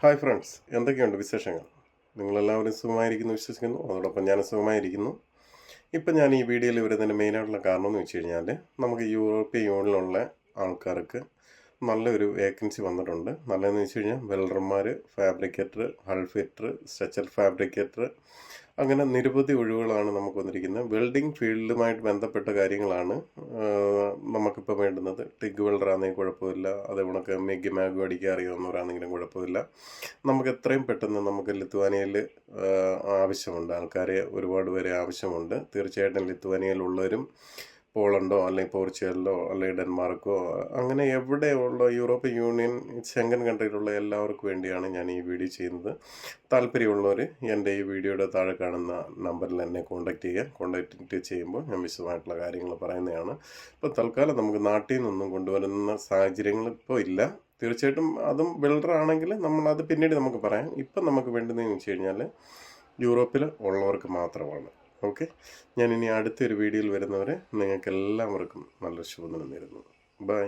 Hi friends, എന്തൊക്കെയുണ്ട് വിശേഷങ്ങൾ? നിങ്ങളെല്ലാവരും സുഖമായിരിക്കുന്നു വിശ്വസിക്കുന്നു. അതോടൊപ്പം ഞാൻ സുഖമായിരിക്കുന്നു. ഇപ്പം ഞാൻ ഈ വീഡിയോയിൽ വരുന്നതിൻ്റെ മെയിനായിട്ടുള്ള കാരണം എന്ന് വെച്ച് കഴിഞ്ഞാൽ, നമുക്ക് യൂറോപ്യൻ യൂണിയനിലുള്ള ആൾക്കാർക്ക് നല്ലൊരു വേക്കൻസി വന്നിട്ടുണ്ട്. നല്ലതെന്ന് വെച്ച് കഴിഞ്ഞാൽ വെൽഡർമാർ, fabricator, hull fitter, structure fabricator, അങ്ങനെ നിരവധി ഒഴിവുകളാണ് നമുക്ക് വന്നിരിക്കുന്നത്. വെൽഡിംഗ് ഫീൽഡുമായിട്ട് ബന്ധപ്പെട്ട കാര്യങ്ങളാണ് നമുക്കിപ്പോൾ വേണ്ടുന്നത്. ടിഗ് വെൽഡർ ആണെങ്കിൽ കുഴപ്പമില്ല, അതേപോലെ മെഗ്ഗി മാഗ് അടിക്കാൻ അറിയാവുന്നവരാണെങ്കിലും കുഴപ്പമില്ല. നമുക്ക് എത്രയും പെട്ടെന്ന് നമുക്ക് ലിത്വാനിയയിൽ ആവശ്യമുണ്ട്, ആൾക്കാരെ ഒരുപാട് പേരെ ആവശ്യമുണ്ട്. തീർച്ചയായിട്ടും ലിത്വാനിയയിലുള്ളവരും പോളണ്ടോ അല്ലെങ്കിൽ പോർച്ചുഗലിലോ അല്ലെങ്കിൽ ഡെൻമാർക്കോ അങ്ങനെ എവിടെയുള്ള യൂറോപ്യൻ യൂണിയൻ ശെങ്കൻ കൺട്രിയിലുള്ള എല്ലാവർക്കും വേണ്ടിയാണ് ഞാൻ ഈ വീഡിയോ ചെയ്യുന്നത്. താല്പര്യമുള്ളവർ എൻ്റെ ഈ വീഡിയോയുടെ താഴെ കാണുന്ന നമ്പറിൽ എന്നെ കോൺടാക്റ്റ് ചെയ്യുമ്പോൾ ഞാൻ വിശദമായിട്ടുള്ള കാര്യങ്ങൾ പറയുന്നതാണ്. ഇപ്പോൾ തൽക്കാലം നമുക്ക് നാട്ടിൽ നിന്നൊന്നും കൊണ്ടുവരുന്ന സാഹചര്യങ്ങൾ ഇപ്പോൾ ഇല്ല. തീർച്ചയായിട്ടും അതും ബിൽഡർ ആണെങ്കിൽ നമ്മളത് പിന്നീട് നമുക്ക് പറയാം. ഇപ്പം നമുക്ക് വേണ്ടതെന്ന് വെച്ച് കഴിഞ്ഞാൽ യൂറോപ്പിൽ ഉള്ളവർക്ക് മാത്രമാണ്. ഓക്കെ, ഞാൻ ഇനി അടുത്തൊരു വീഡിയോയിൽ വരുന്നവരെ നിങ്ങൾക്ക് എല്ലാവർക്കും നല്ല ശുഭദിനം നേരുന്നു. ബൈ.